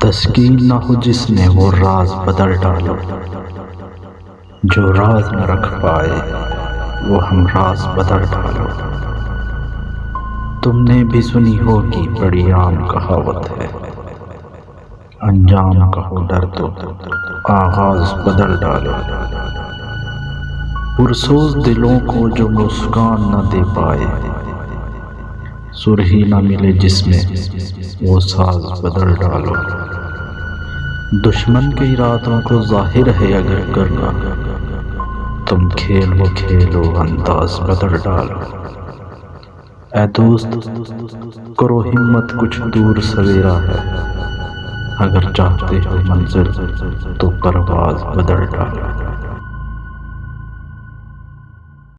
तस्कीन न हो जिसमें वो राज बदल डालो, जो राज न रख पाए वो हम राज बदल डालो। तुमने भी सुनी होगी बड़ी आम कहावत है, अंजाम कहो डर तो आगाज बदल डालो। पुरसोज दिलों को जो मुस्कान न दे पाए, सुरही न मिले जिसमें वो साज बदल डालो। दुश्मन के इरादों को जाहिर है अगर करना, तुम खेल वो खेलो अंदाज बदल डालो। ऐ दोस्त करो हिम्मत कुछ दूर सवेरा है, अगर चाहते हो मंजिल तो परवाज बदल डालो।